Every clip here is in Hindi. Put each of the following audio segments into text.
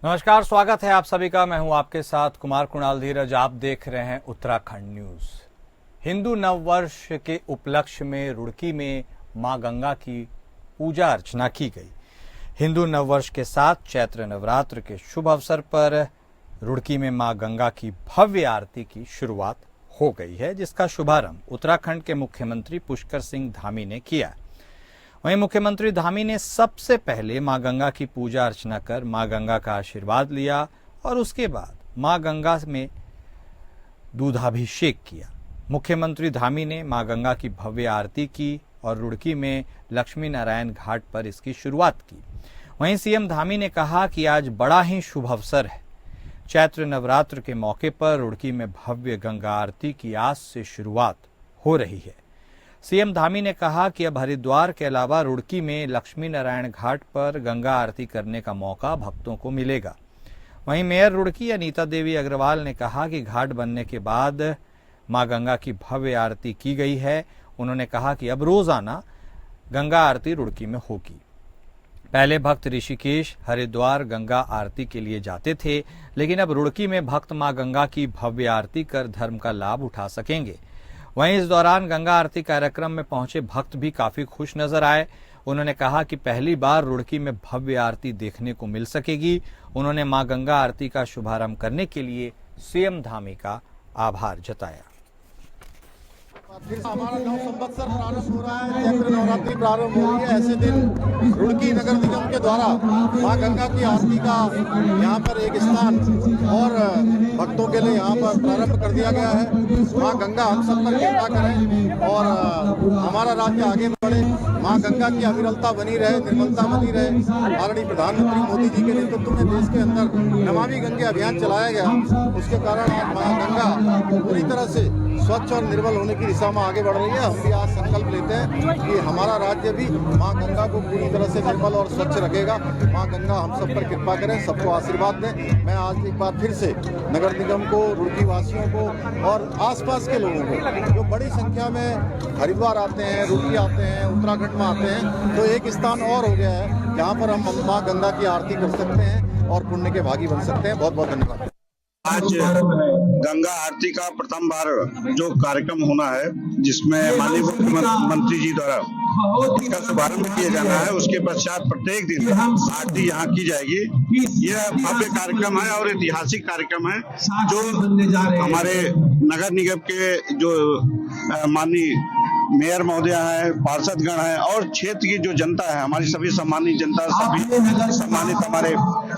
नमस्कार, स्वागत है आप सभी का। मैं हूं आपके साथ कुमार कुणाल धीरज। आप देख रहे हैं उत्तराखंड न्यूज। हिंदू नववर्ष के उपलक्ष्य में रुड़की में मां गंगा की पूजा अर्चना की गई। हिंदू नववर्ष के साथ चैत्र नवरात्र के शुभ अवसर पर रुड़की में मां गंगा की भव्य आरती की शुरुआत हो गई है, जिसका शुभारंभ उत्तराखंड के मुख्यमंत्री पुष्कर सिंह धामी ने किया। वहीं मुख्यमंत्री धामी ने सबसे पहले मां गंगा की पूजा अर्चना कर मां गंगा का आशीर्वाद लिया और उसके बाद मां गंगा में दूधाभिषेक किया। मुख्यमंत्री धामी ने मां गंगा की भव्य आरती की और रुड़की में लक्ष्मी नारायण घाट पर इसकी शुरुआत की। वहीं सीएम धामी ने कहा कि आज बड़ा ही शुभ अवसर है। चैत्र नवरात्र के मौके पर रुड़की में भव्य गंगा आरती की आज से शुरुआत हो रही है। सीएम धामी ने कहा कि अब हरिद्वार के अलावा रुड़की में लक्ष्मी नारायण घाट पर गंगा आरती करने का मौका भक्तों को मिलेगा। वहीं मेयर रुड़की अनीता देवी अग्रवाल ने कहा कि घाट बनने के बाद मां गंगा की भव्य आरती की गई है। उन्होंने कहा कि अब रोजाना गंगा आरती रुड़की में होगी। पहले भक्त ऋषिकेश, हरिद्वार गंगा आरती के लिए जाते थे, लेकिन अब रुड़की में भक्त मां गंगा की भव्य आरती कर धर्म का लाभ उठा सकेंगे। वहीं इस दौरान गंगा आरती कार्यक्रम में पहुंचे भक्त भी काफी खुश नजर आए। उन्होंने कहा कि पहली बार रुड़की में भव्य आरती देखने को मिल सकेगी। उन्होंने मां गंगा आरती का शुभारंभ करने के लिए सीएम धामी का आभार जताया। फिर हमारा नव संवत्सर प्रारंभ हो रहा है, चैत्र नवरात्रि प्रारंभ हो रही है। ऐसे दिन रुड़की नगर निगम के द्वारा मां गंगा की आरती का यहाँ पर एक स्थान और भक्तों के लिए यहाँ पर प्रारंभ कर दिया गया है। मां गंगा हम सब पर कृपा करें और हमारा राज्य आगे बढ़े। मां गंगा की अविरलता बनी रहे, निर्मलता बनी रहे। माननीय प्रधानमंत्री मोदी जी के नेतृत्व में देश के अंदर नमामि गंगे अभियान चलाया गया। उसके कारण आज मां गंगा पूरी तरह से स्वच्छ और निर्मल होने की दिशा में आगे बढ़ रही है। हम भी आज संकल्प लेते हैं कि हमारा राज्य भी मां गंगा को पूरी तरह से निर्मल और स्वच्छ रखेगा। मां गंगा हम सब पर कृपा करें, सबको आशीर्वाद दें। मैं आज एक बार फिर से नगर निगम को, रुड़की वासियों को और आसपास के लोगों को जो बड़ी संख्या में हरिद्वार आते हैं, रुड़की आते हैं, उत्तराखंड में आते हैं, तो एक स्थान और हो गया है जहाँ पर हम मां गंगा की आरती कर सकते हैं और पुण्य के भागी बन सकते हैं। बहुत बहुत धन्यवाद। आज गंगा आरती का प्रथम बार जो कार्यक्रम होना है, जिसमें माननीय मुख्यमंत्री जी द्वारा इसका शुभारंभ किया जाना है, उसके पश्चात प्रत्येक दिन आरती यहाँ की जाएगी। यह भव्य कार्यक्रम है और ऐतिहासिक कार्यक्रम है, जो हमारे नगर निगम के जो माननीय मेयर महोदय है, पार्षदगण है और क्षेत्र की जो जनता है, हमारी सभी सम्मानित जनता, सभी सम्मानित हमारे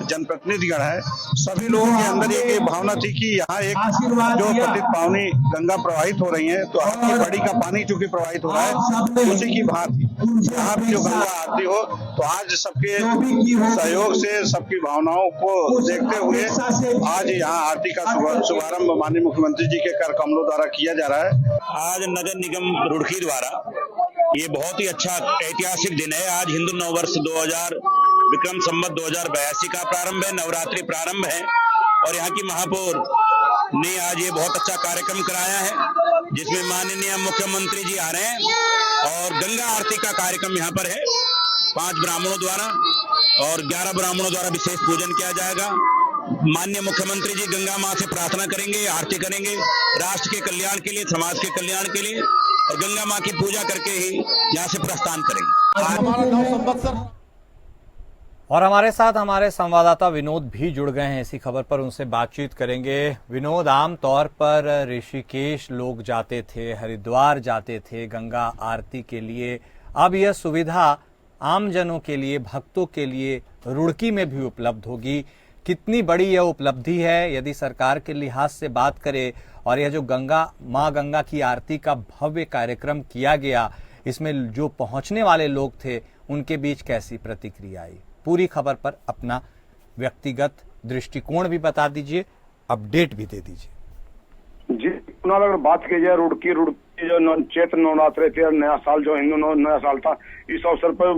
जनप्रतिनिधिगण है, सभी लोगों के अंदर एक भावना थी कि यहाँ एक जो पतित पावनी गंगा प्रवाहित हो रही है, तो आपकी बड़ी का पानी चूंकि प्रवाहित हो रहा है, उसी की भांति यहाँ भी जो गंगा आरती हो, तो आज सबके सहयोग से, सबकी भावनाओं को देखते हुए आज यहाँ आरती का शुभारंभ माननीय मुख्यमंत्री जी के कर कमलों द्वारा किया जा रहा है। आज नगर निगम रुड़की द्वारा ये बहुत ही अच्छा ऐतिहासिक दिन है। आज हिंदू नववर्ष 2000 विक्रम संवत 2082 का प्रारंभ है, नवरात्रि प्रारंभ है और यहाँ की महापौर ने आज ये बहुत अच्छा कार्यक्रम कराया है, जिसमें माननीय मुख्यमंत्री जी आ रहे हैं और गंगा आरती का कार्यक्रम यहाँ पर है। 5 ब्राह्मणों द्वारा और 11 ब्राह्मणों द्वारा विशेष पूजन किया जाएगा। माननीय मुख्यमंत्री जी गंगा मां से प्रार्थना करेंगे, आरती करेंगे, राष्ट्र के कल्याण के लिए, समाज के कल्याण के लिए, और गंगा मां की पूजा करके ही यहाँ से प्रस्थान करेंगे। हमारा नव संवत्सर। और हमारे साथ हमारे संवाददाता विनोद भी जुड़ गए हैं इसी खबर पर, उनसे बातचीत करेंगे। विनोद, आम तौर पर ऋषिकेश लोग जाते थे, हरिद्वार जाते थे गंगा आरती के लिए, अब यह सुविधा आमजनों के लिए, भक्तों के लिए रुड़की में भी उपलब्ध होगी। कितनी बड़ी यह उपलब्धि है यदि सरकार के लिहाज से बात करें, और यह जो मां गंगा की आरती का भव्य कार्यक्रम किया गया, इसमें जो पहुंचने वाले लोग थे उनके बीच कैसी प्रतिक्रिया आई? पूरी खबर पर अपना व्यक्तिगत दृष्टिकोण भी बता दीजिए, अपडेट भी दे दीजिए। जी कुणाल, अगर बात की जाए रुड़की जो चैत्र नवरात्र थे, नया साल जो हिंदू नया साल था, इस अवसर पर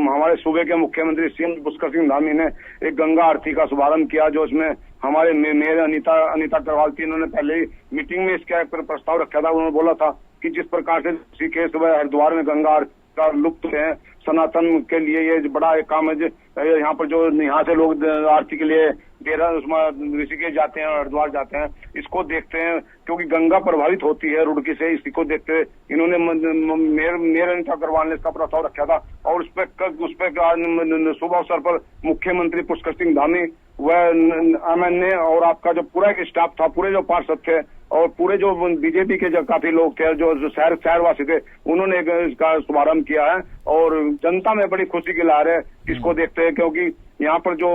हमारे सूबे के मुख्यमंत्री सीएम पुष्कर सिंह धामी ने एक गंगा आरती का शुभारंभ किया, जो इसमें हमारे मेयर अनीता अग्रवाल थी। इन्होंने पहले ही मीटिंग में इसका प्रस्ताव रखा था। उन्होंने बोला था कि जिस प्रकार से ऋषिकेश हरिद्वार में गंगा आरती का लुप्त है, सनातन के लिए ये बड़ा एक काम है। यहाँ पर जो यहाँ से लोग आरती के लिए ऋषिकेश जाते हैं, हरिद्वार जाते हैं, इसको देखते हैं क्योंकि गंगा प्रभावित होती है रुड़की से। इसी को देखते हुए इन्होंने मेयर अनिता अग्रवाल ने इसका प्रस्ताव रखा था और उस पर शुभ अवसर पर मुख्यमंत्री पुष्कर सिंह धामी व एमएनए और आपका जो पूरा एक स्टाफ था, पूरे जो पार्षद थे और पूरे जो बीजेपी के जो काफी लोग थे, जो शहरवासी थे, उन्होंने इसका शुभारंभ किया है और जनता में बड़ी खुशी की लहर है इसको देखते हैं क्योंकि यहाँ पर जो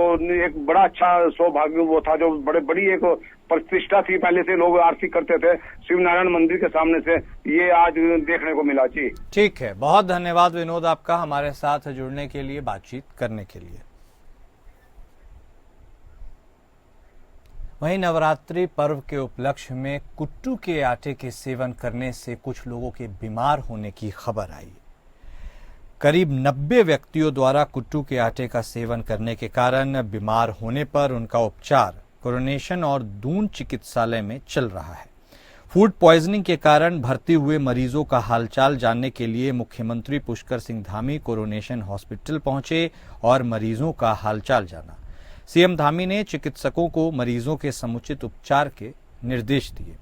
एक बड़ा अच्छा सौभाग्य वो था, जो बड़ी एक प्रतिष्ठा थी, पहले से लोग आरती करते थे शिव नारायण मंदिर के सामने से, ये आज देखने को मिला। जी ठीक है, बहुत धन्यवाद विनोद आपका हमारे साथ जुड़ने के लिए, बातचीत करने के लिए। वहीं नवरात्रि पर्व के उपलक्ष्य में कुट्टू के आटे के सेवन करने से कुछ लोगों के बीमार होने की खबर आई। करीब 90 व्यक्तियों द्वारा कुट्टू के आटे का सेवन करने के कारण बीमार होने पर उनका उपचार कोरोनेशन और दून चिकित्सालय में चल रहा है। फूड पॉइजनिंग के कारण भर्ती हुए मरीजों का हालचाल जानने के लिए मुख्यमंत्री पुष्कर सिंह धामी कोरोनेशन हॉस्पिटल पहुंचे और मरीजों का हालचाल जाना। सीएम धामी ने चिकित्सकों को मरीजों के समुचित उपचार के निर्देश दिए।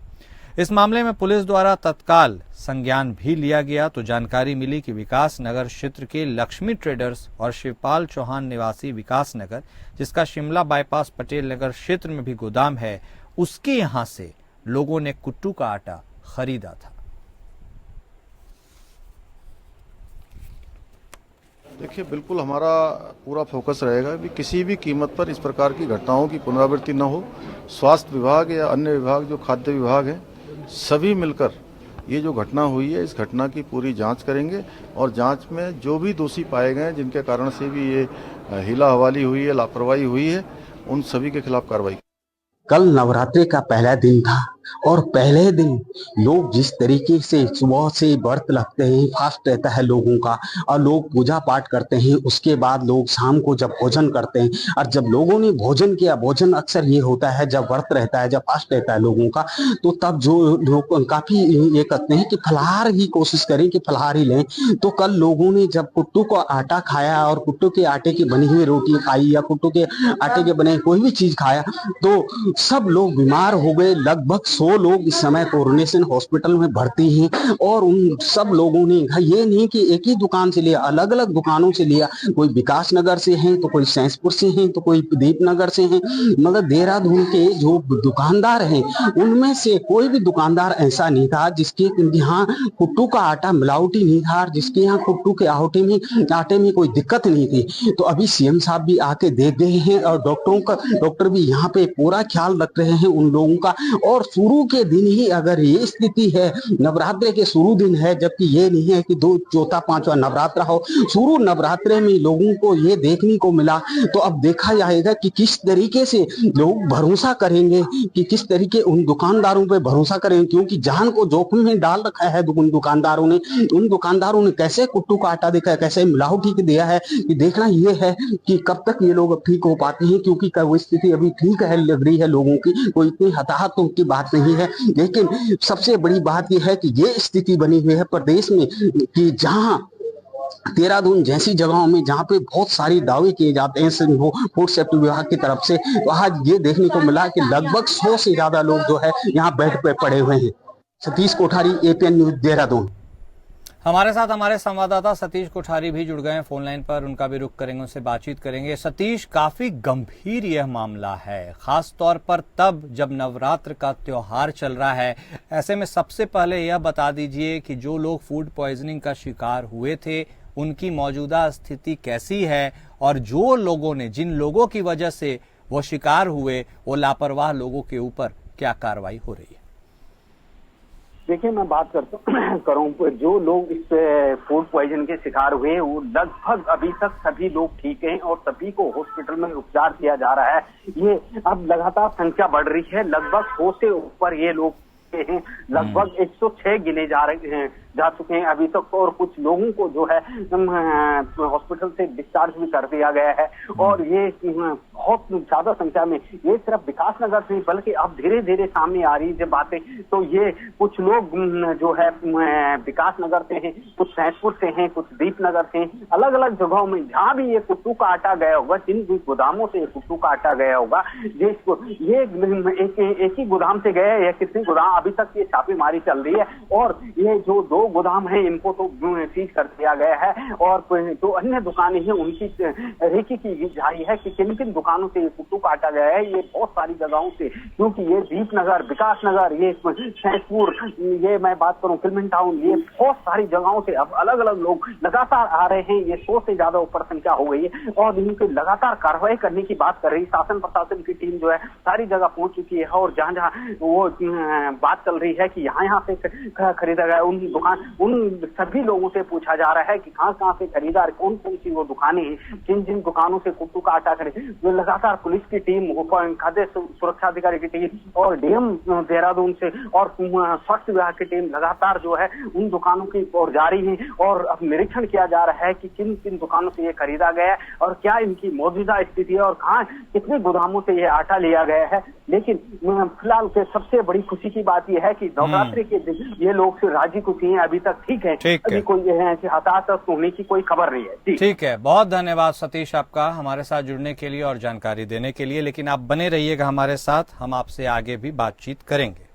इस मामले में पुलिस द्वारा तत्काल संज्ञान भी लिया गया तो जानकारी मिली कि विकास नगर क्षेत्र के लक्ष्मी ट्रेडर्स और शिवपाल चौहान निवासी विकास नगर, जिसका शिमला बाईपास पटेल नगर क्षेत्र में भी गोदाम है, उसके यहां से लोगों ने कुट्टू का आटा खरीदा था। देखिए, बिल्कुल हमारा पूरा फोकस रहेगा कि किसी भी कीमत पर इस प्रकार की घटनाओं की पुनरावृत्ति न हो। स्वास्थ्य विभाग या अन्य विभाग जो खाद्य विभाग है, सभी मिलकर ये जो घटना हुई है, इस घटना की पूरी जांच करेंगे और जांच में जो भी दोषी पाए गए जिनके कारण से भी ये हीला हवाली हुई है, लापरवाही हुई है, उन सभी के खिलाफ कार्रवाई। कल नवरात्रि का पहला दिन था और पहले दिन लोग जिस तरीके से सुबह से व्रत लगते हैं, फास्ट रहता है लोगों का, और लोग पूजा पाठ करते हैं, उसके बाद लोग शाम को जब भोजन करते हैं, और जब लोगों ने भोजन किया, भोजन अक्सर ये होता है जब व्रत रहता है, जब फास्ट रहता है लोगों का, तो तब जो लोग काफी ये कहते हैं कि फलाहार ही कोशिश करें कि फलाहार ही लें। तो कल लोगों ने जब कुट्टू का आटा खाया और कुट्टू के आटे की बनी हुई रोटी खाई या कुट्टू के आटे के बने कोई भी चीज खाया तो सब लोग बीमार हो गए। लगभग 100 लोग इस समय कोरोनेशन हॉस्पिटल में भर्ती हैं और उन सब लोगों ने ये नहीं कि एक ही दुकान से लिया, अलग अलग दुकानों से लिया। कोई विकास नगर से हैं तो कोई सैंसपुर से हैं तो कोई दीपनगर से हैं। मगर देहरादून के जो दुकानदार हैं उनमें से कोई भी दुकानदार ऐसा नहीं था जिसके यहाँ कुट्टू का आटा मिलावटी नहीं था, जिसके यहाँ कुट्टू के आटे में कोई दिक्कत नहीं थी। तो अभी सीएम साहब भी आके देख गए हैं और डॉक्टर भी यहाँ पे पूरा ख्याल रख रहे हैं उन लोगों का। और शुरू के दिन ही अगर ये स्थिति है, नवरात्रे के शुरू दिन है, जबकि ये नहीं है कि 2 चौथा 5वां नवरात्रा हो, शुरू नवरात्रे में लोगों को ये देखने को मिला। तो अब देखा जाएगा कि किस तरीके से लोग भरोसा करेंगे, कि किस तरीके उन दुकानदारों पे भरोसा करेंगे, क्योंकि जान को जोखिम में डाल रखा है उन दुकानदारों ने कैसे कुट्टू का आटा देखा है, कैसे मिलावटी दिया है। कि देखना ये है कि कब तक ये लोग अब ठीक हो पाते हैं, क्योंकि वो स्थिति अभी ठीक है लग रही है लोगों की, कोई इतनी हताहतों की बात नहीं है। लेकिन सबसे बड़ी बात यह है कि ये स्थिति बनी हुई है प्रदेश में कि जहां देहरादून जैसी जगहों में जहां पे बहुत सारी दावे किए जाते हैं फूड सेफ्टी विभाग की तरफ से, तो आज ये देखने को मिला कि लगभग 100 से ज्यादा लोग जो है यहाँ बेड पे पड़े हुए हैं। Satish Kothari, APN news, Dehradun. हमारे साथ हमारे संवाददाता सतीश कोठारी भी जुड़ गए हैं फोन लाइन पर, उनका भी रुख करेंगे, उनसे बातचीत करेंगे। सतीश, काफी गंभीर यह मामला है, खास तौर पर तब जब नवरात्र का त्योहार चल रहा है। ऐसे में सबसे पहले यह बता दीजिए कि जो लोग फूड पॉइजनिंग का शिकार हुए थे उनकी मौजूदा स्थिति कैसी है, और जो लोगों ने, जिन लोगों की वजह से वो शिकार हुए, वो लापरवाह लोगों के ऊपर क्या कार्रवाई हो रही है? देखिए, मैं बात करूं जो लोग इस फूड पॉइजन के शिकार हुए वो लगभग अभी तक सभी लोग ठीक हैं और सभी को हॉस्पिटल में उपचार किया जा रहा है। ये अब लगातार संख्या बढ़ रही है, लगभग 100 से ऊपर ये लोग हैं, लगभग 106 गिने जा जा चुके हैं अभी तक, और कुछ लोगों को जो है हॉस्पिटल से डिस्चार्ज भी कर दिया गया है। और ये बहुत ज्यादा संख्या में, ये सिर्फ विकास नगर से बल्कि अब धीरे धीरे सामने आ रही है बातें, तो ये कुछ लोग जो है विकास नगर से हैं, कुछ सैदपुर से हैं, कुछ दीपनगर से हैं, अलग अलग जगहों में जहां भी ये कुट्टू का आटा गया होगा, जिन भी गोदामों से ये कुट्टू का आटा गया होगा, जिसको ये एक ही गोदाम से गया या कितने गोदाम, अभी तक ये छापेमारी चल रही है। और ये जो 2 गोदाम है इनको तो सीज कर दिया गया है, और जो अन्य दुकानें हैं उनकी रेकी की जा रही है कि किन किन दुकानों से ये कुट्टू काटा गया है। ये बहुत सारी जगहों से, क्योंकि ये दीपनगर, विकास नगर, ये सैदपुर, ये मैं बात करूं फिल्म टाउन, ये बहुत सारी जगहों से अब अलग अलग लोग लगातार आ रहे हैं। ये 100 से ज्यादा ऊपर संख्या हो गई है और इनकी लगातार कार्रवाई करने की बात कर रही। शासन प्रशासन की टीम जो है सारी जगह पहुंच चुकी है और जहां जहां वो बात चल रही है कि यहाँ से खरीदा गया, उन सभी लोगों से पूछा जा रहा है कि कहां से खरीदा, कौन कौन सी वो दुकानें हैं, जिन जिन दुकानों से कुट्टू का आटा खरीदे। जो लगातार पुलिस की टीम, खाद्य सुरक्षा अधिकारी की टीम और डीएम देहरादून से और स्वास्थ्य विभाग की टीम लगातार जो है उन दुकानों की ओर जा रही है और अब निरीक्षण किया जा रहा है कि किन किन दुकानों से ये खरीदा गया है और क्या इनकी मौजूदा स्थिति है और कहाँ कितने गोदामों से ये आटा लिया गया है। लेकिन फिलहाल के सबसे बड़ी खुशी की बात यह है कि नवरात्रि के दिन ये लोग से राजी खुशी हैं, अभी तक ठीक है, अभी कोई हताहत होने की कोई खबर नहीं है। ठीक है, बहुत धन्यवाद सतीश आपका हमारे साथ जुड़ने के लिए और जानकारी देने के लिए। लेकिन आप बने रहिएगा हमारे साथ, हम आपसे आगे भी बातचीत करेंगे।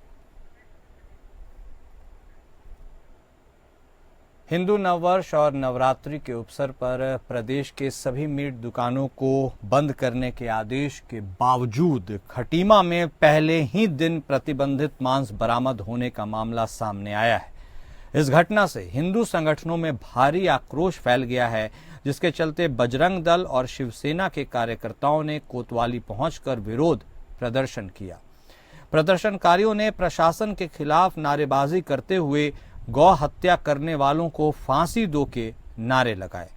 हिंदू नववर्ष और नवरात्रि के अवसर पर प्रदेश के सभी मीट दुकानों को बंद करने के आदेश के बावजूद खटीमा में पहले ही दिन प्रतिबंधित मांस बरामद होने का मामला सामने आया है। इस घटना से हिंदू संगठनों में भारी आक्रोश फैल गया है, जिसके चलते बजरंग दल और शिवसेना के कार्यकर्ताओं ने कोतवाली पहुंचकर विरोध प्रदर्शन किया। प्रदर्शनकारियों ने प्रशासन के खिलाफ नारेबाजी करते हुए गौ हत्या करने वालों को फांसी दो के नारे लगाए।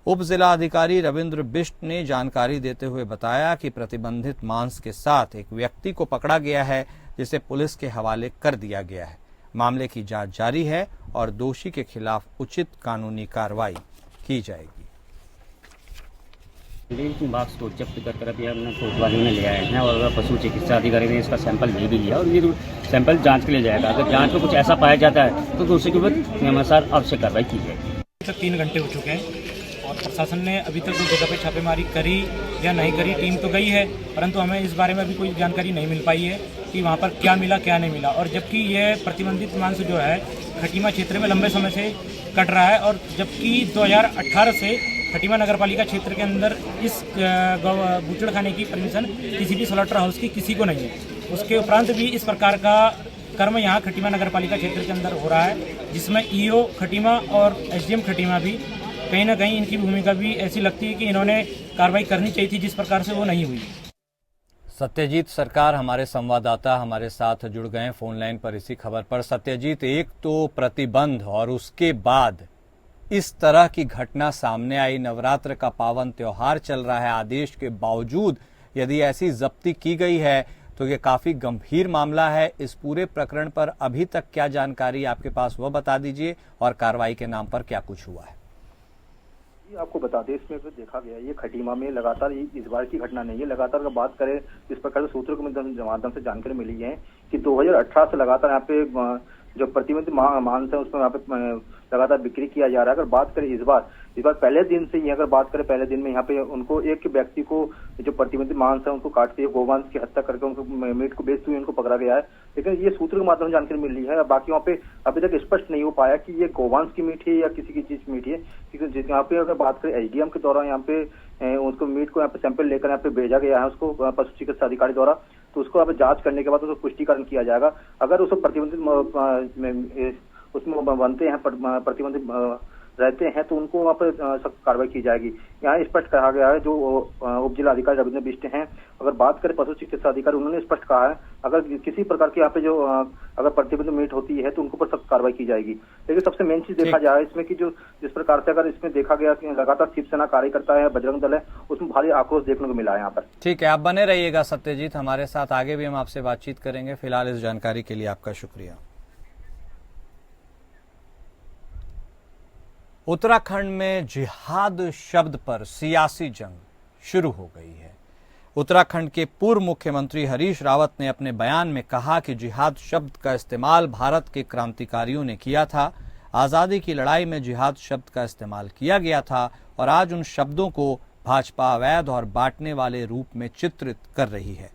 उप जिला अधिकारी रविंद्र बिष्ट ने जानकारी देते हुए बताया कि प्रतिबंधित मांस के साथ एक व्यक्ति को पकड़ा गया है, जिसे पुलिस के हवाले कर दिया गया है। मामले की जांच जारी है और दोषी के खिलाफ उचित कानूनी कार्रवाई की जाएगी। मास्क को जब्त कर अभी हमने कोतवाली में ले आए हैं और पशु चिकित्सा अधिकारी ने इसका सैंपल ले भी लिया और ये सैंपल जांच के लिए जाएगा। अगर जांच में कुछ ऐसा पाया जाता है तो दोषी के ऊपर नियमानुसार अवश्य कार्रवाई की जाएगी। 3 घंटे हो चुके हैं और प्रशासन ने अभी तक उस जगह पर छापेमारी करी या नहीं करी, टीम तो गई है, परंतु हमें इस बारे में अभी कोई जानकारी नहीं मिल पाई है कि वहाँ पर क्या मिला क्या नहीं मिला। और जबकि यह प्रतिबंधित मांस जो है खटीमा क्षेत्र में लंबे समय से कट रहा है और जबकि 2018 से खटीमा नगर पालिका क्षेत्र के अंदर इस बूचड़खाने की परमिशन किसी भी स्लॉटर हाउस की किसी को नहीं है। उसके उपरांत भी इस प्रकार का कर्म यहाँ खटीमा नगर पालिका क्षेत्र के अंदर हो रहा है, जिसमें ईओ खटीमा और एसडीएम खटीमा भी कहीं ना कहीं इनकी भूमिका भी ऐसी लगती है कि इन्होंने कार्रवाई करनी चाहिए थी, जिस प्रकार से वो नहीं हुई। सत्यजीत सरकार हमारे संवाददाता हमारे साथ जुड़ गए फोन लाइन पर इसी खबर पर। सत्यजीत, एक तो प्रतिबंध और उसके बाद इस तरह की घटना सामने आई, नवरात्र का पावन त्योहार चल रहा है, आदेश के बावजूद यदि ऐसी जब्ती की गई है तो ये काफी गंभीर मामला है। इस पूरे प्रकरण पर अभी तक क्या जानकारी आपके पास वह बता दीजिए और कार्रवाई के नाम पर क्या कुछ हुआ है। आपको बता दें, इसमें देखा गया ये खटीमा में लगातार इस बार की घटना नहीं है। लगातार अगर बात करें इस प्रकार से सूत्रों के माध्यम से जानकारी मिली है कि 2018 से लगातार यहाँ पे जो प्रतिबंधित मांस है उसमें यहाँ पे लगातार बिक्री किया जा रहा है। अगर बात करें इस बार पहले दिन से ही अगर बात करें पहले दिन में यहाँ पे उनको एक व्यक्ति को जो प्रतिबंधित मांस है उनको काटते हुए गोवंश की हत्या करके उनको मीट को बेचते हुए उनको पकड़ा गया है। लेकिन ये सूत्र के माध्यम से जानकारी मिल रही है, बाकी वहाँ पे अभी तक स्पष्ट नहीं हो पाया कि ये गोवंश की मीट है या किसी की चीज की मीट है। क्योंकि यहाँ पे अगर बात करें एसडीएम के द्वारा यहाँ पे उसको मीट को यहाँ पे सैंपल लेकर यहाँ पे भेजा गया है उसको पशु चिकित्सा अधिकारी द्वारा, तो उसको यहाँ पे जांच करने के बाद उसको पुष्टिकरण किया जाएगा। अगर उसको प्रतिबंधित उसमें बनते हैं प्रतिबंधित रहते हैं तो उनको वहाँ पर सख्त कार्रवाई की जाएगी। यहाँ स्पष्ट कहा गया है, जो उप जिला अधिकारी रविंद्र बिष्ट हैं, अगर बात करें पशु चिकित्सा अधिकारी, उन्होंने स्पष्ट कहा है अगर किसी प्रकार की यहाँ पे जो अगर प्रतिबंधित मीट होती है तो उनको पर सख्त कार्रवाई की जाएगी। लेकिन सबसे मेन चीज देखा जाए इसमें कि जो जिस प्रकार से अगर इसमें देखा गया कि लगातार शिवसेना कार्यकर्ता है, बजरंग दल है, उसमें भारी आक्रोश देखने को मिला है यहाँ पर। ठीक है, आप बने रहिएगा सत्यजीत हमारे साथ, आगे भी हम आपसे बातचीत करेंगे। फिलहाल इस जानकारी के लिए आपका शुक्रिया। उत्तराखंड में जिहाद शब्द पर सियासी जंग शुरू हो गई है। उत्तराखंड के पूर्व मुख्यमंत्री हरीश रावत ने अपने बयान में कहा कि जिहाद शब्द का इस्तेमाल भारत के क्रांतिकारियों ने किया था। आज़ादी की लड़ाई में जिहाद शब्द का इस्तेमाल किया गया था और आज उन शब्दों को भाजपा अवैध और बांटने वाले रूप में चित्रित कर रही है।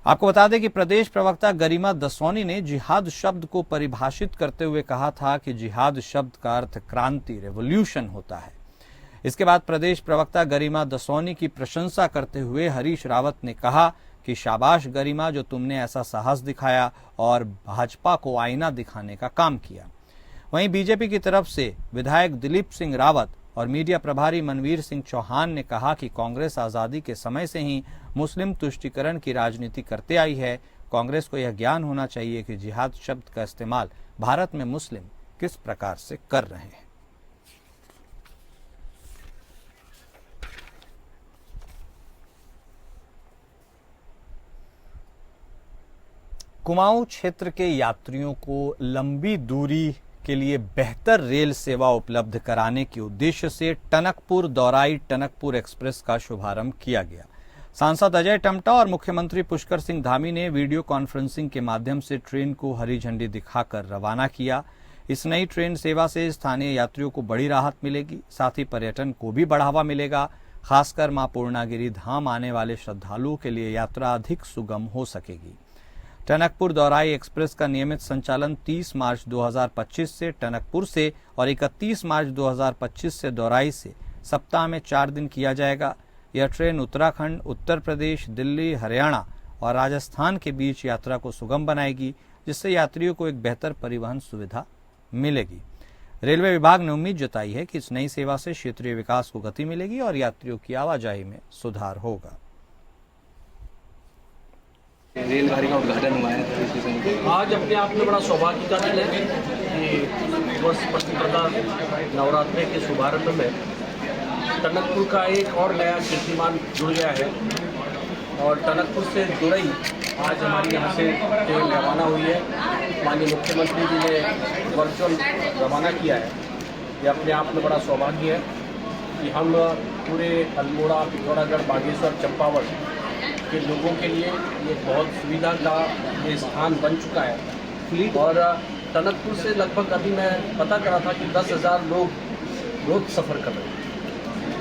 आपको बता दें कि प्रदेश प्रवक्ता गरिमा दसौनी ने जिहाद शब्द को परिभाषित करते हुए कहा था कि जिहाद शब्द का अर्थ क्रांति, रेवोल्यूशन होता है। इसके बाद प्रदेश प्रवक्ता गरिमा दसौनी की प्रशंसा करते हुए हरीश रावत ने कहा कि शाबाश गरिमा, जो तुमने ऐसा साहस दिखाया और भाजपा को आईना दिखाने का काम किया। वहीं बीजेपी की तरफ से विधायक दिलीप सिंह रावत और मीडिया प्रभारी मनवीर सिंह चौहान ने कहा कि कांग्रेस आजादी के समय से ही मुस्लिम तुष्टीकरण की राजनीति करते आई है। कांग्रेस को यह ज्ञान होना चाहिए कि जिहाद शब्द का इस्तेमाल भारत में मुस्लिम किस प्रकार से कर रहे हैं। कुमाऊं क्षेत्र के यात्रियों को लंबी दूरी के लिए बेहतर रेल सेवा उपलब्ध कराने के उद्देश्य से टनकपुर दौराई टनकपुर एक्सप्रेस का शुभारंभ किया गया। सांसद अजय टमटा और मुख्यमंत्री पुष्कर सिंह धामी ने वीडियो कॉन्फ्रेंसिंग के माध्यम से ट्रेन को हरी झंडी दिखाकर रवाना किया। इस नई ट्रेन सेवा से स्थानीय यात्रियों को बड़ी राहत मिलेगी, साथ ही पर्यटन को भी बढ़ावा मिलेगा। खासकर मां पूर्णागिरि धाम आने वाले श्रद्धालुओं के लिए यात्रा अधिक सुगम हो सकेगी। टनकपुर दौराई एक्सप्रेस का नियमित संचालन 30 मार्च 2025 से टनकपुर से और 31 मार्च 2025 से दौराई से सप्ताह में 4 दिन किया जाएगा। यह ट्रेन उत्तराखंड, उत्तर प्रदेश, दिल्ली, हरियाणा और राजस्थान के बीच यात्रा को सुगम बनाएगी, जिससे यात्रियों को एक बेहतर परिवहन सुविधा मिलेगी। रेलवे विभाग ने उम्मीद जताई है कि इस नई सेवा से क्षेत्रीय विकास को गति मिलेगी और यात्रियों की आवाजाही में सुधार होगा। रेलगाड़ी का उद्घाटन हुआ है। आज अपने आप में बड़ा सौभाग्य का दिन है कि वर्ष प्रतिपदा नवरात्रि के शुभारंभ में टनकपुर का एक और नया कीर्तिमान जुड़ गया है और टनकपुर से जुड़ई आज हमारी यहाँ से ट्रेन रवाना हुई है। माननीय मुख्यमंत्री जी ने वर्चुअल रवाना किया है। ये अपने आप में बड़ा सौभाग्य है कि हम पूरे अल्मोड़ा, पिथौरागढ़, बागेश्वर, चंपावत के लोगों के लिए ये बहुत सुविधा का ये स्थान बन चुका है। और टनकपुर से लगभग अभी मैं पता करा था कि 10,000 लोग रोज सफ़र कर रहे हैं,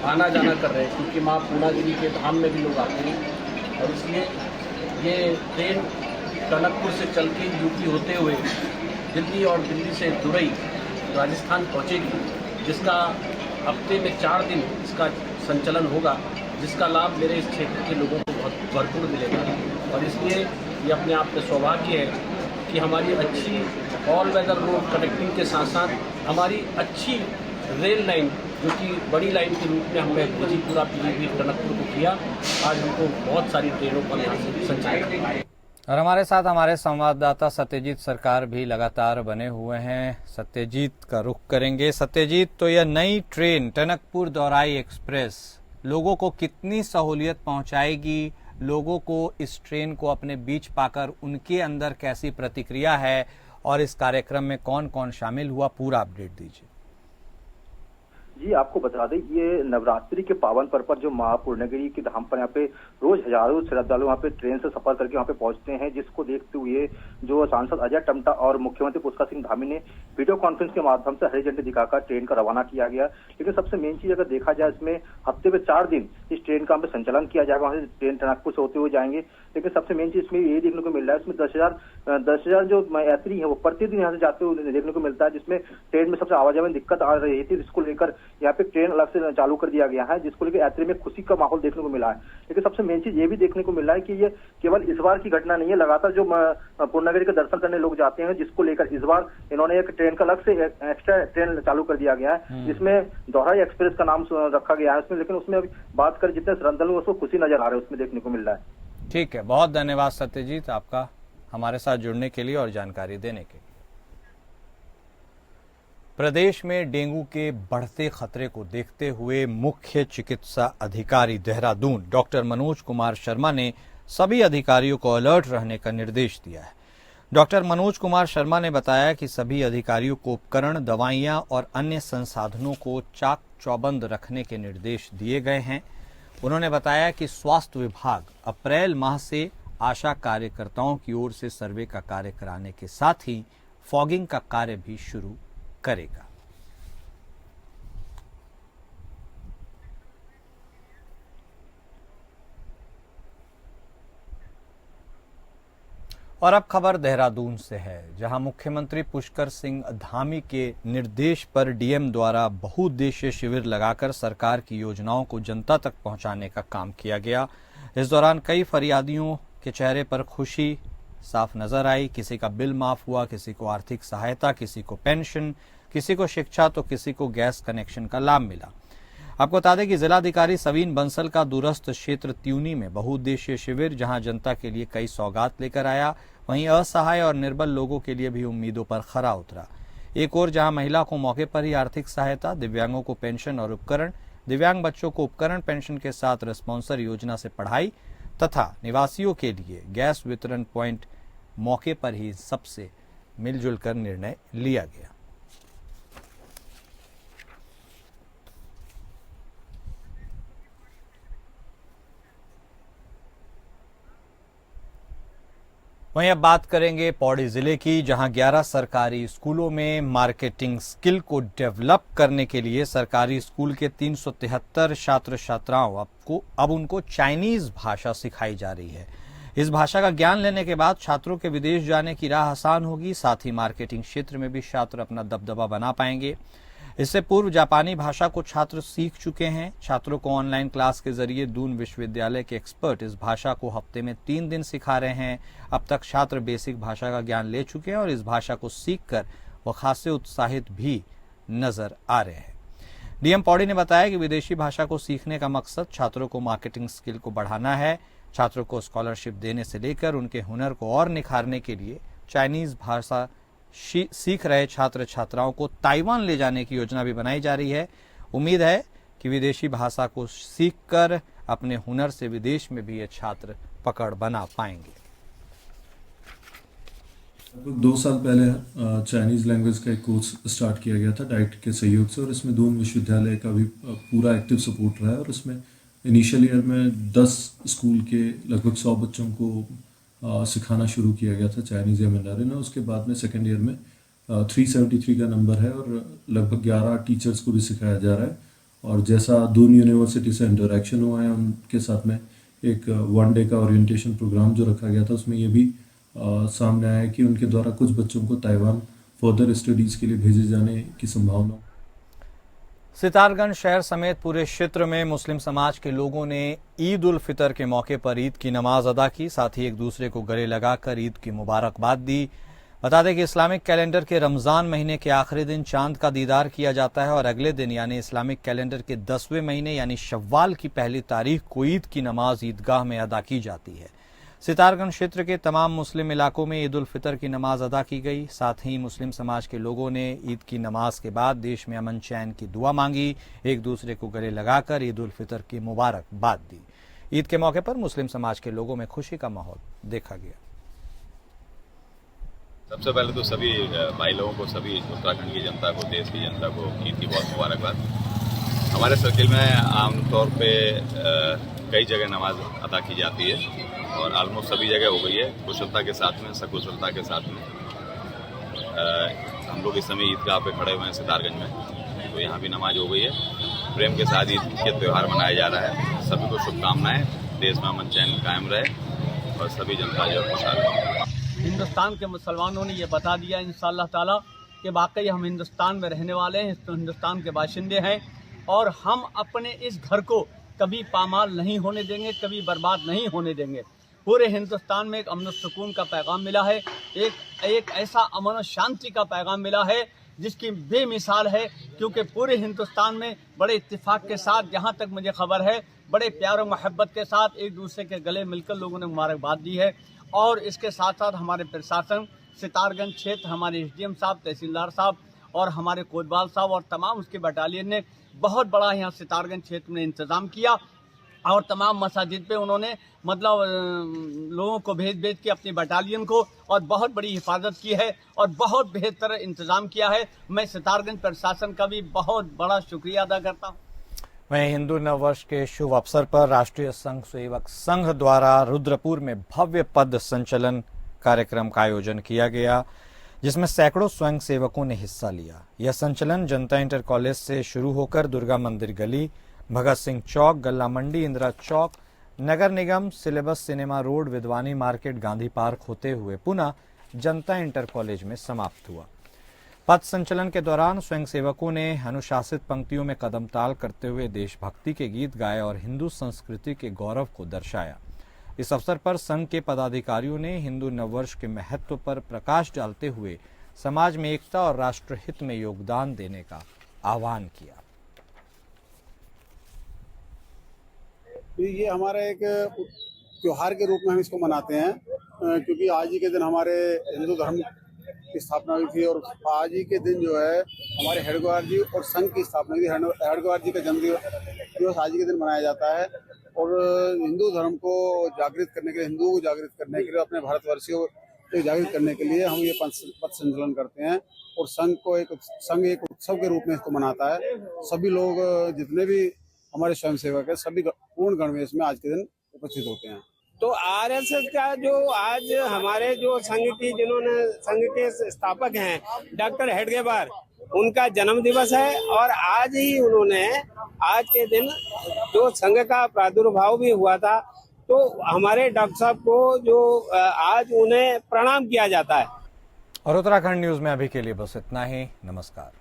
आना जाना कर रहे हैं, क्योंकि माँ पूर्णागिरि के धाम में भी लोग आते हैं। और इसलिए ये ट्रेन टनकपुर से चल के यूपी होते हुए दिल्ली और दिल्ली से दुरई राजस्थान पहुँचेगी, जिसका हफ्ते में 4 दिन इसका संचालन होगा, जिसका लाभ मेरे इस क्षेत्र के लोगों को बहुत भरपूर मिलेगा। और इसलिए ये अपने आप में सौभाग्य है कि हमारी अच्छी ऑल वेदर रोड कनेक्टिंग के साथ साथ हमारी अच्छी रेल लाइन, जो कि बड़ी लाइन के रूप में हमने पूरा पीलीभीत टनकपुर को किया, आज हमको बहुत सारी ट्रेनों पर यहाँ से संचालित। और हमारे साथ हमारे संवाददाता सत्यजीत सरकार भी लगातार बने हुए हैं। सत्यजीत का रुख करेंगे। सत्यजीत, तो यह नई ट्रेन टनकपुर दौराई एक्सप्रेस लोगों को कितनी सहूलियत पहुंचाएगी? लोगों को इस ट्रेन को अपने बीच पाकर उनके अंदर कैसी प्रतिक्रिया है और इस कार्यक्रम में कौन कौन शामिल हुआ, पूरा अपडेट दीजिए। जी, आपको बता दें, ये नवरात्रि के पावन पर्व पर जो मां पूर्णागिरि के धाम पर यहाँ पे रोज हजारों श्रद्धालु वहाँ पे ट्रेन से सफर करके वहाँ पे पहुंचते हैं, जिसको देखते हुए जो सांसद अजय टमटा और मुख्यमंत्री पुष्कर सिंह धामी ने वीडियो कॉन्फ्रेंस के माध्यम से हरी झंडी दिखाकर ट्रेन का रवाना किया गया। लेकिन सबसे मेन चीज अगर देखा जाए, इसमें हफ्ते में 4 दिन इस ट्रेन का संचालन किया जाएगा। वहाँ से ट्रेन टनकपुर से होते हुए जाएंगे। लेकिन सबसे मेन चीज इसमें ये देखने को मिल रहा है, इसमें 10,000 जो यात्री है वो प्रतिदिन यहाँ से जाते हुए देखने को मिलता है, जिसमें ट्रेन में सबसे आवाजाही में दिक्कत आ रही थी, जिसको लेकर यहाँ पे ट्रेन अलग से चालू कर दिया गया है, जिसको लेकर यात्री में खुशी का माहौल देखने को मिला है। लेकिन सबसे मेन चीज ये भी देखने को मिल रहा है कि ये केवल इस बार की घटना नहीं है, लगातार जो पूर्णागिरि के दर्शन करने लोग जाते हैं, जिसको लेकर इस बार इन्होंने एक ट्रेन का अलग से एक्स्ट्रा ट्रेन चालू कर दिया गया है, जिसमें दौराई एक्सप्रेस का नाम रखा गया है उसमें। लेकिन उसमें अभी बात करें जितने श्रद्धालु उसको खुशी नजर आ रहे हैं, उसमें देखने को मिल रहा है। ठीक है, बहुत धन्यवाद सत्यजीत आपका हमारे साथ जुड़ने के लिए और जानकारी देने के लिए। प्रदेश में डेंगू के बढ़ते खतरे को देखते हुए मुख्य चिकित्सा अधिकारी देहरादून डॉक्टर मनोज कुमार शर्मा ने सभी अधिकारियों को अलर्ट रहने का निर्देश दिया है। डॉक्टर मनोज कुमार शर्मा ने बताया कि सभी अधिकारियों को उपकरण, दवाइयां और अन्य संसाधनों को चाक चौबंद रखने के निर्देश दिए गए हैं। उन्होंने बताया कि स्वास्थ्य विभाग अप्रैल माह से आशा कार्यकर्ताओं की ओर से सर्वे का कार्य कराने के साथ ही फॉगिंग का कार्य भी शुरू करेगा। और अब खबर देहरादून से है, जहां मुख्यमंत्री पुष्कर सिंह धामी के निर्देश पर डीएम द्वारा बहुउद्देशीय शिविर लगाकर सरकार की योजनाओं को जनता तक पहुंचाने का काम किया गया। इस दौरान कई फरियादियों के चेहरे पर खुशी साफ नजर आई। किसी का बिल माफ हुआ, किसी को आर्थिक सहायता, किसी को पेंशन, किसी को शिक्षा तो किसी को गैस कनेक्शन का लाभ मिला। आपको बता दें कि जिलाधिकारी सवीन बंसल का दूरस्थ क्षेत्र त्यूनी में बहुउद्देशीय शिविर, जहां जनता के लिए कई सौगात लेकर आया, वहीं असहाय और निर्बल लोगों के लिए भी उम्मीदों पर खरा उतरा। एक ओर जहां महिला को मौके पर ही आर्थिक सहायता, दिव्यांगों को पेंशन और उपकरण, दिव्यांग बच्चों को उपकरण पेंशन के साथ रेस्पॉन्सर योजना से पढ़ाई तथा निवासियों के लिए गैस वितरण पॉइंट मौके पर ही सबसे मिलजुल कर निर्णय लिया गया। वहीं अब बात करेंगे पौड़ी जिले की, जहां 11 सरकारी स्कूलों में मार्केटिंग स्किल को डेवलप करने के लिए सरकारी स्कूल के 373 छात्र छात्राओं अब उनको चाइनीज भाषा सिखाई जा रही है। इस भाषा का ज्ञान लेने के बाद छात्रों के विदेश जाने की राह आसान होगी, साथ ही मार्केटिंग क्षेत्र में भी छात्र अपना दबदबा बना पाएंगे। इससे पूर्व जापानी भाषा को छात्र सीख चुके हैं। छात्रों को ऑनलाइन क्लास के जरिए दून विश्वविद्यालय के एक्सपर्ट इस भाषा को हफ्ते में 3 दिन सिखा रहे हैं। अब तक छात्र बेसिक भाषा का ज्ञान ले चुके हैं और इस भाषा को सीखकर वो खासे उत्साहित भी नजर आ रहे हैं। डीएम पौड़ी ने बताया कि विदेशी भाषा को सीखने का मकसद छात्रों को मार्केटिंग स्किल को बढ़ाना है। छात्रों को स्कॉलरशिप देने से लेकर उनके हुनर को और निखारने के लिए चाइनीज भाषा सीख रहे छात्र छात्राओं को ताइवान ले जाने की योजना भी बनाई जा रही है। उम्मीद है कि विदेशी भाषा को सीखकर अपने हुनर से विदेश में भी ये छात्र पकड़ बना पाएंगे। लगभग 2 साल पहले चाइनीज लैंग्वेज का एक कोर्स स्टार्ट किया गया था डाइट के सहयोग से, और इसमें दून विश्वविद्यालय का भी पूरा एक्टिव सपोर्ट रहा है। और इसमें इनिशियल ईयर में 10 स्कूल के लगभग 100 बच्चों को सिखाना शुरू किया गया था चाइनीज़ या मैंडारिन। उसके बाद में सेकेंड ईयर में 373 का नंबर है और लगभग 11 टीचर्स को भी सिखाया जा रहा है। और जैसा दून यूनिवर्सिटी से इंटरेक्शन हुआ है, उनके साथ में एक 1 डे का ओरिएंटेशन प्रोग्राम जो रखा गया था, उसमें ये भी सामने आया कि उनके द्वारा कुछ बच्चों को ताइवान फर्दर स्टडीज़ के लिए भेजे जाने की संभावना। सितारगंज शहर समेत पूरे क्षेत्र में मुस्लिम समाज के लोगों ने ईद उल फितर के मौके पर ईद की नमाज अदा की, साथ ही एक दूसरे को गले लगाकर ईद की मुबारकबाद दी। बता दें कि इस्लामिक कैलेंडर के रमज़ान महीने के आखिरी दिन चांद का दीदार किया जाता है और अगले दिन यानी इस्लामिक कैलेंडर के 10वें महीने यानी शव्वाल की पहली तारीख को ईद की नमाज ईदगाह में अदा की जाती है। सितारगंज क्षेत्र के तमाम मुस्लिम इलाकों में ईद उल फितर की नमाज अदा की गई। साथ ही मुस्लिम समाज के लोगों ने ईद की नमाज के बाद देश में अमन चैन की दुआ मांगी, एक दूसरे को गले लगाकर ईद उल फितर की मुबारकबाद दी। ईद के मौके पर मुस्लिम समाज के लोगों में खुशी का माहौल देखा गया। सबसे पहले तो सभी भाई लोगों को, सभी उत्तराखंड की जनता को, देश की जनता को ईद की बहुत मुबारकबाद। हमारे सर्किल में आमतौर पे कई जगह नमाज अदा की जाती है और ऑलमोस्ट सभी जगह हो गई है, कुशलता के साथ में, सकुशलता के साथ में। हम लोग इस समय ईदगाह पे खड़े हुए हैं सितारगंज में, तो यहाँ भी नमाज हो गई है। प्रेम के साथ ईद के त्यौहार मनाया जा रहा है। सभी को शुभकामनाएं, देश में अमन चैन कायम रहे और सभी जनता जो खुशहाल रहे। हिंदुस्तान के मुसलमानों ने ये बता दिया इंशाअल्लाह ताला कि वाकई हम हिंदुस्तान में रहने वाले हैं, हिंदुस्तान के बाशिंदे हैं और हम अपने इस घर को कभी पामाल नहीं होने देंगे, कभी बर्बाद नहीं होने देंगे। पूरे हिंदुस्तान में एक अमन सुकून का पैगाम मिला है, एक ऐसा अमन और शांति का पैगाम मिला है जिसकी बेमिसाल है, क्योंकि पूरे हिंदुस्तान में बड़े इत्तेफाक के साथ, जहाँ तक मुझे खबर है, बड़े प्यार और मोहब्बत के साथ एक दूसरे के गले मिलकर लोगों ने मुबारकबाद दी है। और इसके साथ साथ हमारे प्रशासन, सितारगंज क्षेत्र, हमारे एसडीएम साहब, तहसीलदार साहब और हमारे कोतवाल साहब और तमाम उसके बटालियन ने बहुत बड़ा यहाँ सितारगंज क्षेत्र में इंतजाम किया और तमाम मसाजिद पे उन्होंने मतलब लोगों को भेज के अपनी बटालियन को और बहुत बड़ी हिफाजत की है और बहुत बेहतर इंतजाम किया है। मैं सितारगंज प्रशासन का भी बहुत बड़ा शुक्रिया अदा करता हूँ। वहीं हिंदू नववर्ष के शुभ अवसर पर राष्ट्रीय संघ सेवक संघ द्वारा रुद्रपुर में भव्य पद संचलन कार्यक्रम का आयोजन किया गया, जिसमें सैकड़ों स्वयं सेवकों ने हिस्सा लिया। यह संचलन जनता इंटर कॉलेज से शुरू होकर दुर्गा मंदिर गली, भगत सिंह चौक, गल्ला मंडी, इंदिरा चौक, नगर निगम, सिलेबस cinema road, Vidwani market, Gandhi park होते हुए पुनः जनता इंटर कॉलेज में समाप्त हुआ। पथ संचलन के दौरान स्वयंसेवकों ने अनुशासित पंक्तियों में कदम ताल करते हुए देशभक्ति के गीत गाए और हिंदू संस्कृति के गौरव को दर्शाया। इस अवसर पर संघ के पदाधिकारियों ने हिंदू नववर्ष के महत्व पर प्रकाश डालते हुए समाज में एकता और राष्ट्रहित में योगदान देने का आह्वान किया। ये हमारा एक त्योहार के रूप में हम इसको मनाते हैं, क्योंकि आज ही के दिन हमारे हिंदू धर्म की स्थापना हुई थी और आज ही के दिन जो है हमारे हेडगेवार जी और संघ की स्थापना हुई थी। हेडगेवार जी का जन्मदिवस आज ही के दिन मनाया जाता है और हिंदू धर्म को जागृत करने के लिए, हिंदुओं को जागृत करने के लिए, अपने भारतवर्षियों को जागृत करने के लिए हम ये पथ संचलन करते हैं और संघ एक उत्सव के रूप में इसको मनाता है। सभी लोग जितने भी हमारे स्वयंसेवक है सभी पूर्ण गणवेश में आज के दिन उपस्थित होते हैं। तो आरएसएस का जो आज हमारे जो संघ के स्थापक हैं डॉक्टर हेडगेवार, उनका जन्म दिवस है और आज ही उन्होंने आज के दिन जो संघ का प्रादुर्भाव भी हुआ था, तो हमारे डॉक्टर साहब को जो आज उन्हें प्रणाम किया जाता है। और उत्तराखंड न्यूज में अभी के लिए बस इतना ही। नमस्कार।